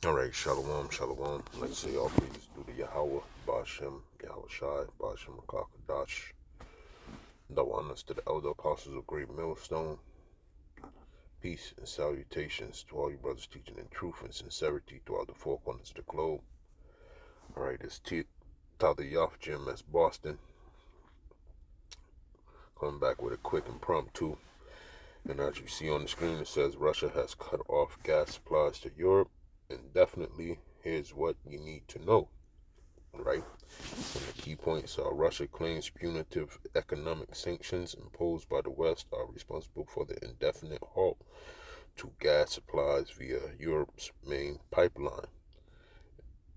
All right, shalom, shalom. Let's say all praises due to Yahweh, Bashem, Yahweh Shai, Bashem, Rakakadash. The honors to the elder apostles of Great Millstone. Peace and salutations to all you brothers teaching in truth and sincerity throughout the four corners of the globe. All right, it's Tata Yoff Jim as Boston. Coming back with a quick impromptu. And as you see on the screen, it says Russia has cut off gas supplies to Europe indefinitely. Here's what you need to know. Right? And the key points are Russia claims punitive economic sanctions imposed by the West are responsible for the indefinite halt to gas supplies via Europe's main pipeline.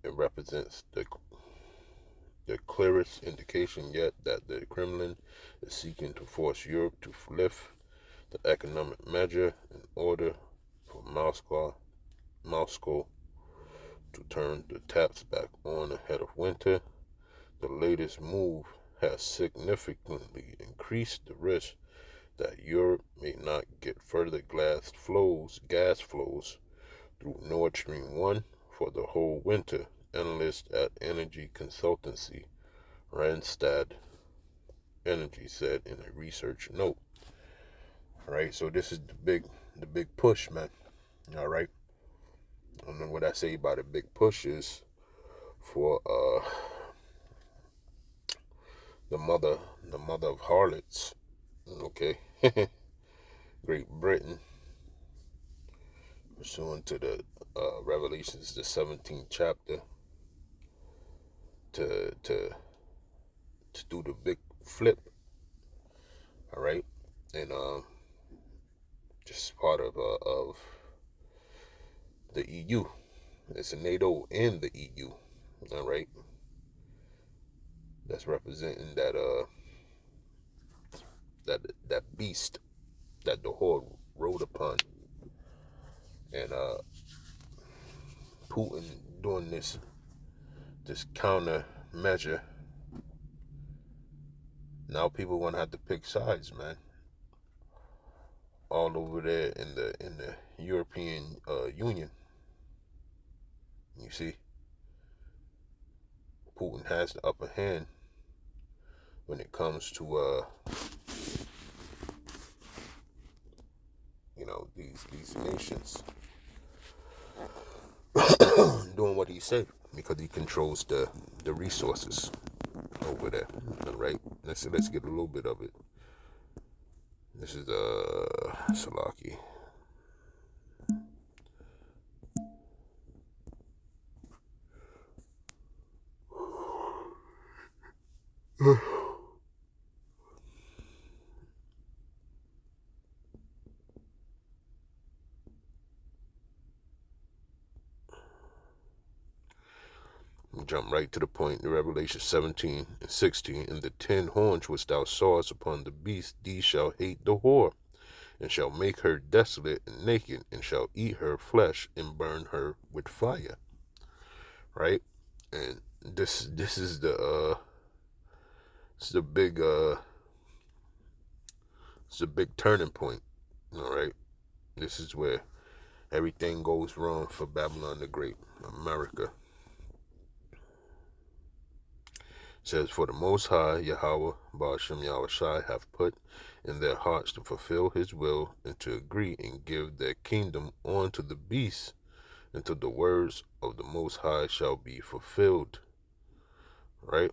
It represents the clearest indication yet that the Kremlin is seeking to force Europe to lift the economic measure in order for Moscow to turn the taps back on ahead of winter. The latest move has significantly increased the risk that Europe may not get further gas flows through Nord Stream 1 for the whole winter, analysts at energy consultancy Randstad Energy said in a research note. All right, so this is the big push, man. All right, and then what I say about the big push is for the mother of harlots. Okay, Great Britain, pursuant to the Revelations, the 17th chapter, to do the big flip. All right, and just part of the EU. It's a NATO and the EU. All right, that's representing that beast that the horde rode upon, and Putin doing this counter measure. Now people gonna have to pick sides, man. All over there in the European Union, you see, Putin has the upper hand when it comes to these nations doing what he said because he controls the resources over there. All right, let's get a little bit of it. This is Salaki. Jump right to the point. In Revelation 17 and 16, and the 10 horns which thou sawest upon the beast, these shall hate the whore, and shall make her desolate and naked, and shall eat her flesh and burn her with fire. Right? And this is it's the big it's a big turning point. All right? This is where everything goes wrong for Babylon the Great, America. It says, for the Most High, Yahweh, Bashem, Yahweh Shai, have put in their hearts to fulfill his will and to agree and give their kingdom on to the beast until the words of the Most High shall be fulfilled. Right?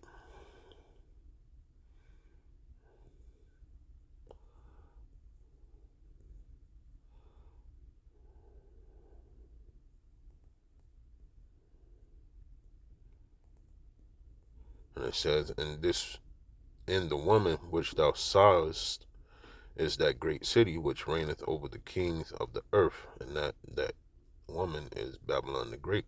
And it says, in the woman which thou sawest is that great city which reigneth over the kings of the earth, and that woman is Babylon the Great.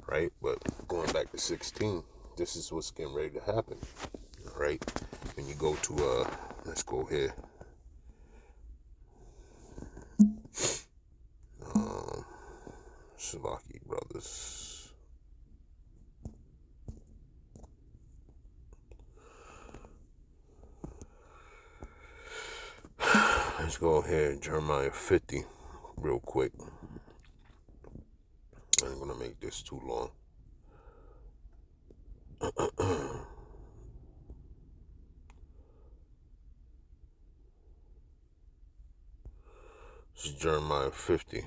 Right? But going back to 16, this is what's getting ready to happen. All right? When you go to let's go here. Salaki brothers. Let's go here, Jeremiah 50, real quick. I ain't gonna make this too long. This is Jeremiah 50.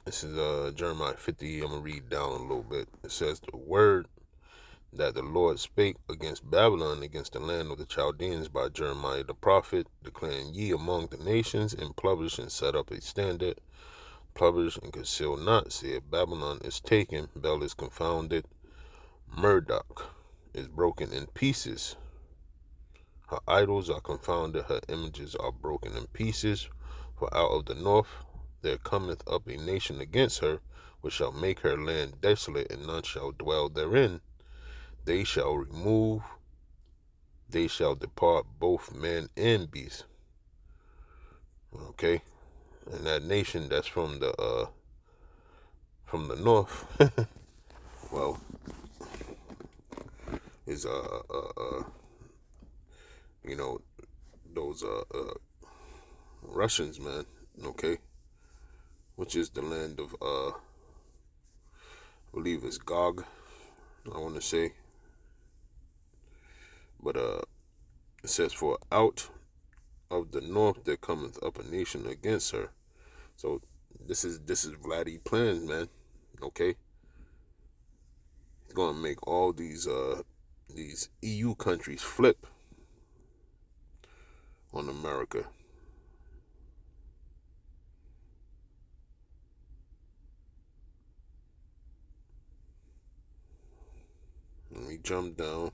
This is Jeremiah 50. I'm gonna read down a little bit. It says, the word that the Lord spake against Babylon, against the land of the Chaldeans, by Jeremiah the prophet, declaring, ye among the nations, and publish and set up a standard, publish and conceal not, said, Babylon is taken, Bel is confounded, Murdoch is broken in pieces. Her idols are confounded, her images are broken in pieces. For out of the north there cometh up a nation against her, which shall make her land desolate, and none shall dwell therein. They shall remove, they shall depart, both man and beast. Okay, and that nation that's from the north, well, is you know, those Russians, man. Okay, which is the land of I believe it's Gog, I want to say. But it says, for out of the north there cometh up a nation against her. So this is Vladdy plans, man. Okay, he's gonna make all these EU countries flip on America. Let me jump down.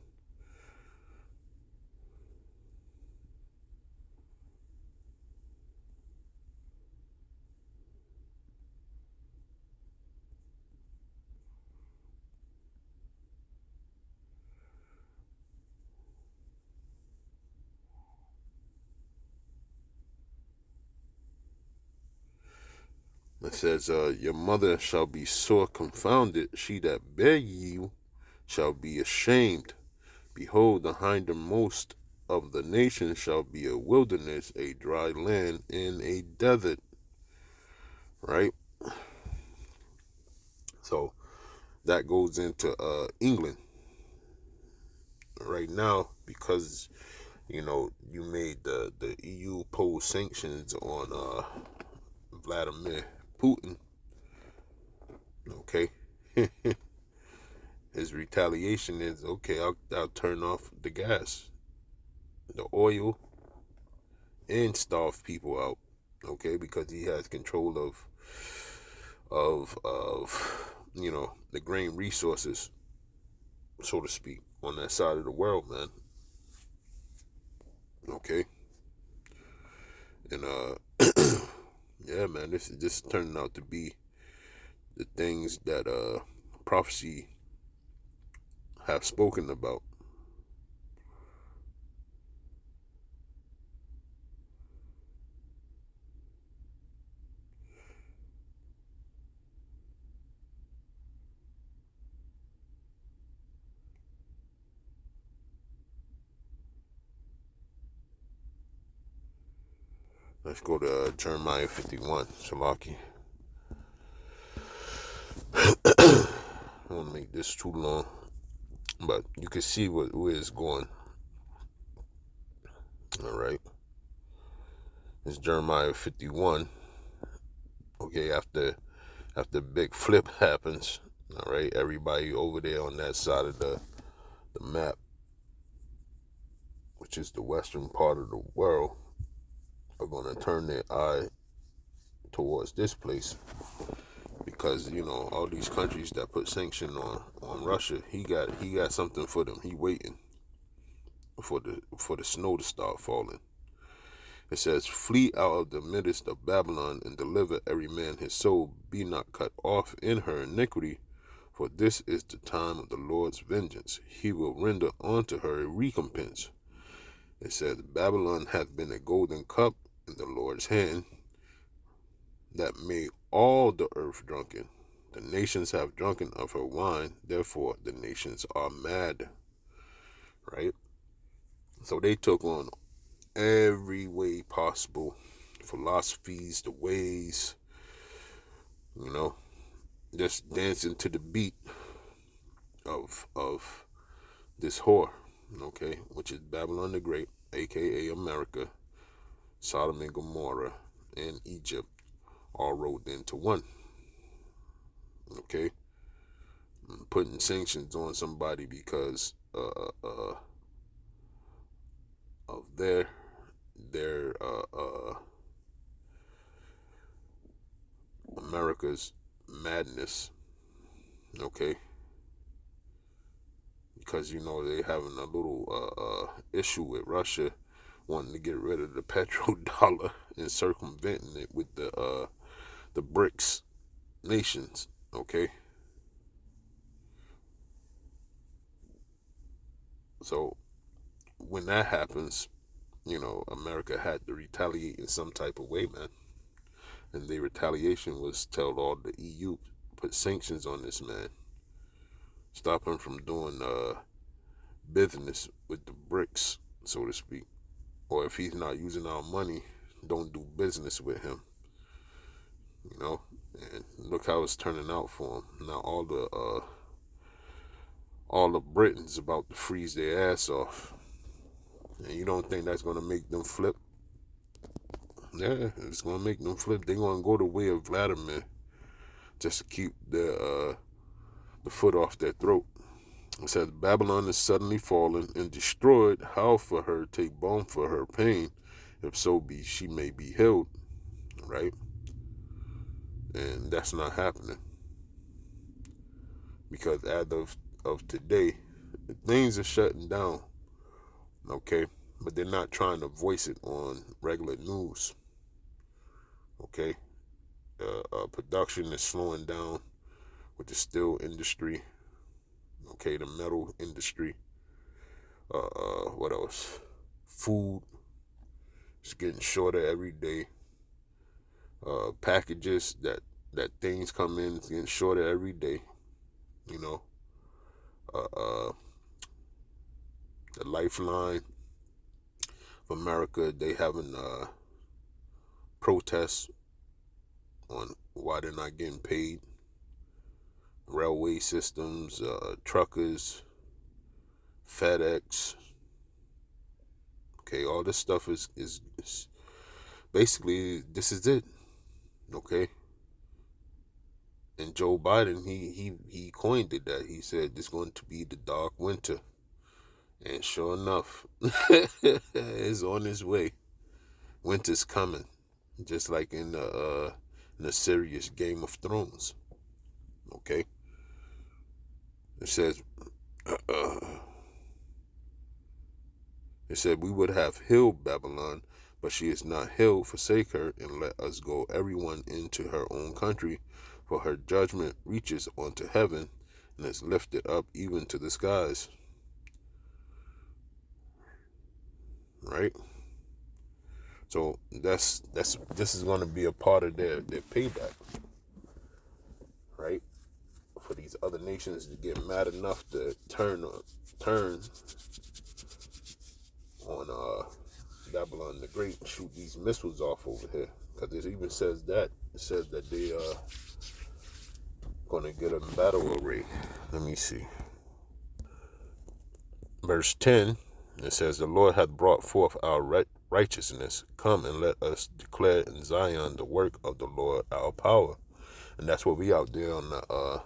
It says, your mother shall be sore confounded, she that bare you shall be ashamed. Behold, the hindermost of the nations shall be a wilderness, a dry land, and a desert. Right? So that goes into England right now, because you made the EU pose sanctions on Vladimir Putin. Okay. His retaliation is, okay, I'll turn off the gas, the oil, and starve people out. Okay, because he has control of the grain resources, so to speak, on that side of the world, man. Okay, and yeah, man, this is just turning out to be the things that prophecy have spoken about. Let's go to Jeremiah 51, Shalaki. I don't want to make this too long, but you can see where it's going. All right, it's Jeremiah 51. Okay, after big flip happens, all right, everybody over there on that side of the map, which is the western part of the world, are going to turn their eye towards this place, because all these countries that put sanction on Russia, he got something for them. He waiting for the snow to start falling. It says, flee out of the midst of Babylon, and deliver every man his soul. Be not cut off in her iniquity, for this is the time of the Lord's vengeance. He will render unto her a recompense, It says, Babylon hath been a golden cup in the Lord's hand that made all the earth drunken. The nations have drunken of her wine, therefore the nations are mad. Right? So they took on every way possible, philosophies, the ways, you know, just dancing to the beat of this whore, okay, which is Babylon the Great, aka America, Sodom and Gomorrah, and Egypt, all rolled into one. Okay, putting sanctions on somebody because of their America's madness. Okay, because you know they having a little issue with Russia wanting to get rid of the petrodollar and circumventing it with the BRICS nations. Okay, so when that happens, you know, America had to retaliate in some type of way, man. And the retaliation was tell all the EU put sanctions on this man, stop him from doing business with the BRICS, so to speak. Or if he's not using our money, don't do business with him. You know, and look how it's turning out for him. Now all the Britons about to freeze their ass off. And you don't think that's gonna make them flip? Yeah, it's gonna make them flip. They're gonna go the way of Vladimir just to keep the foot off their throat. It says Babylon is suddenly fallen and destroyed. How for her take balm for her pain, if so be she may be healed, right? And that's not happening because as of today, things are shutting down. Okay, but they're not trying to voice it on regular news. Okay, production is slowing down with the steel industry. Okay, the metal industry. What else? Food is getting shorter every day. Packages that things come in is getting shorter every day. You know, uh, the Lifeline of America, they having protests on why they're not getting paid. Railway systems, truckers, FedEx. Okay, all this stuff is basically this is it. Okay, and Joe Biden he coined it that he said this is going to be the dark winter, and sure enough, it's on its way. Winter's coming, just like in the serious Game of Thrones. Okay, it says. It said, We would have healed Babylon, but she is not healed. Forsake her, and let us go everyone into her own country, for her judgment reaches unto heaven, and is lifted up even to the skies. Right? So this is going to be a part of their payback. Right? For these other nations to get mad enough to turn on Babylon the Great and shoot these missiles off over here. Because it even says that. It says that they are going to get a battle array. Let me see. Verse 10, it says, The Lord hath brought forth our righteousness. Come and let us declare in Zion the work of the Lord our power. And that's what we out there on the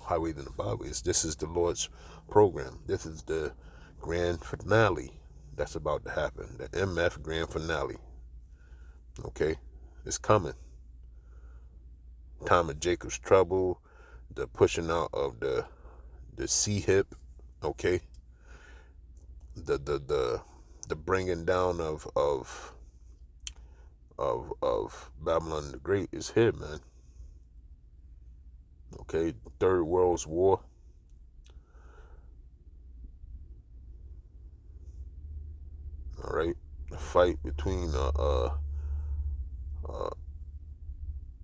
highways and the byways. This is the Lord's program. This is the grand finale that's about to happen. The MF grand finale. Okay? It's coming. Time of Jacob's trouble, the pushing out of the sea hip, okay? The bringing down of Babylon the Great is here, man. Okay, Third World War. All right, a fight between uh,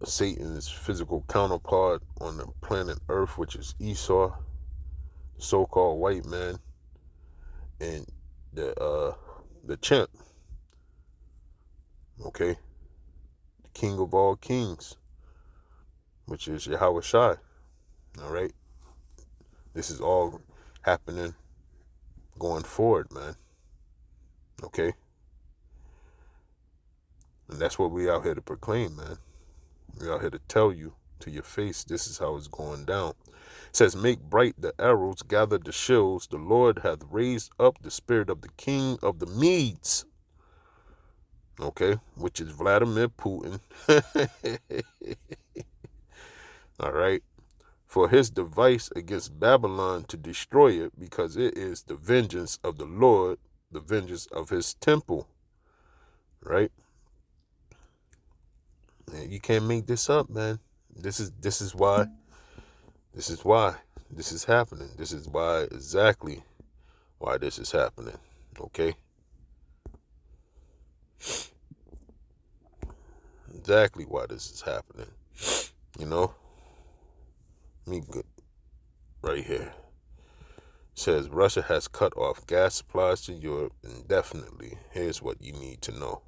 Satan's physical counterpart on the planet Earth, which is Esau, the so-called white man, and the champ, okay, the king of all kings, which is Yahweh Shai. All right, this is all happening going forward, man. Okay, and that's what we out here to proclaim, man. We out here to tell you to your face, this is how it's going down. It says, make bright the arrows, gather the shields. The Lord hath raised up the spirit of the king of the Medes, okay, which is Vladimir Putin. All right, for his device against Babylon to destroy it, because it is the vengeance of the Lord, the vengeance of his temple. Right? Man, you can't make this up, man. This is why. This is why this is happening. This is why exactly why this is happening. Okay? Exactly why this is happening. You know? Me good. Right here. It says Russia has cut off gas supplies to Europe indefinitely. Here's what you need to know.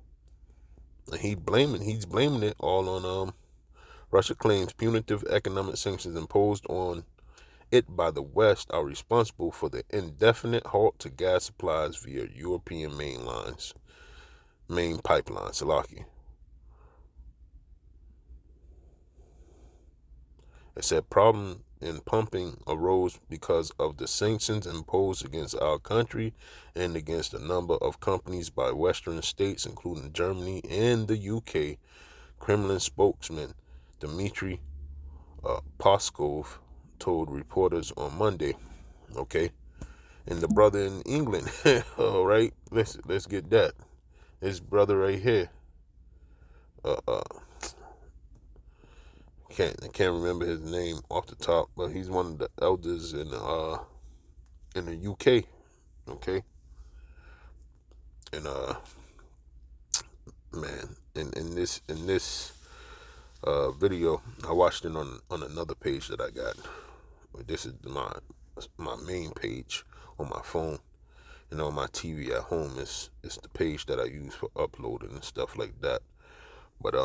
And he's blaming it all on Russia claims punitive economic sanctions imposed on it by the West are responsible for the indefinite halt to gas supplies via European main pipelines. Salaki. It said problem in pumping arose because of the sanctions imposed against our country and against a number of companies by Western states, including Germany and the UK. Kremlin spokesman Dmitry Peskov told reporters on Monday. Okay, and the brother in England. All right, let's get that. His brother right here. Uh, uh, I can't remember his name off the top, but he's one of the elders in the UK. Okay, and man, in this video, I watched it on another page that I got. This is my main page on my phone. And on my TV at home, it's the page that I use for uploading and stuff like that. But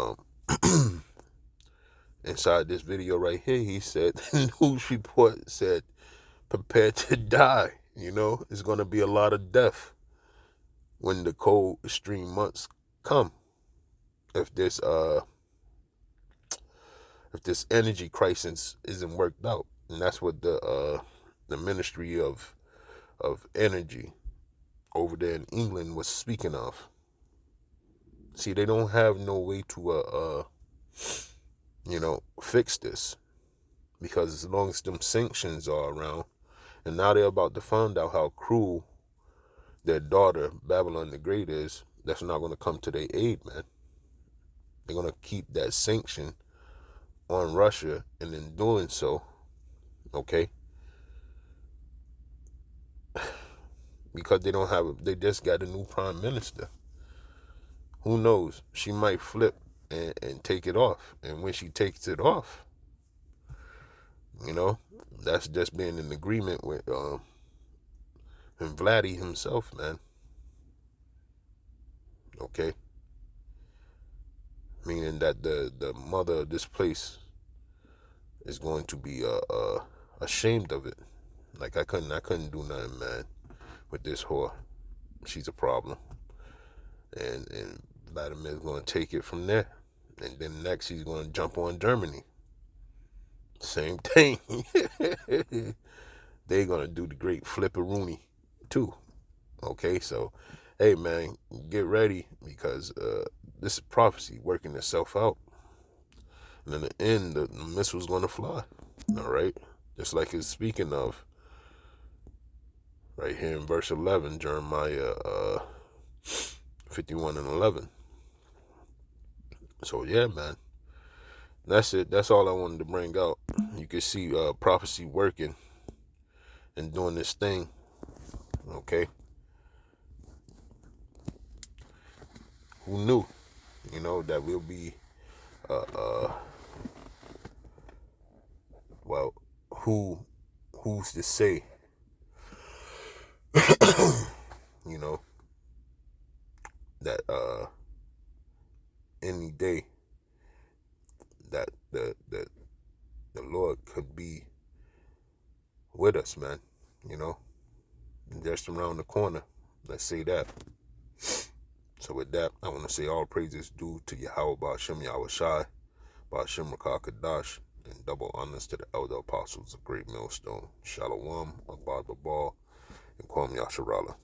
inside this video right here, he said, the news report said, prepare to die. You know, it's going to be a lot of death when the cold, extreme months come. If this energy crisis isn't worked out, and that's what the Ministry of Energy over there in England was speaking of. See, they don't have no way to fix this, because as long as them sanctions are around, and now they're about to find out how cruel their daughter Babylon the Great is, that's not going to come to their aid, man. They're going to keep that sanction on Russia, and in doing so, okay, because they just got a new prime minister. Who knows? She might flip and take it off, and when she takes it off, that's just being in agreement with and Vladdy himself, man. Okay, meaning that the mother of this place is going to be ashamed of it. Like I couldn't do nothing, man, with this whore. She's a problem, and Vladimir's going to take it from there, and then next he's going to jump on Germany. Same thing. They're going to do the great flipperoonie too. Okay, so hey, man, get ready, because this is prophecy working itself out. And in the end, the missile's going to fly. All right, just like it's speaking of right here in verse 11, Jeremiah 51 and 11. So yeah, man, that's it. That's all I wanted to bring out. You can see prophecy working and doing this thing. Okay, who knew, that we'll be, well, who's to say, you know, that any day that the Lord could be with us, man, just around the corner. Let's say that. So with that, I want to say all praises due to Yahweh Ba'ashem Yahushai, Ba'ashem Rakah Kadash, and double honors to the elder apostles of Great Millstone, Shalom, Abad Babal, and Kwam Yasharala.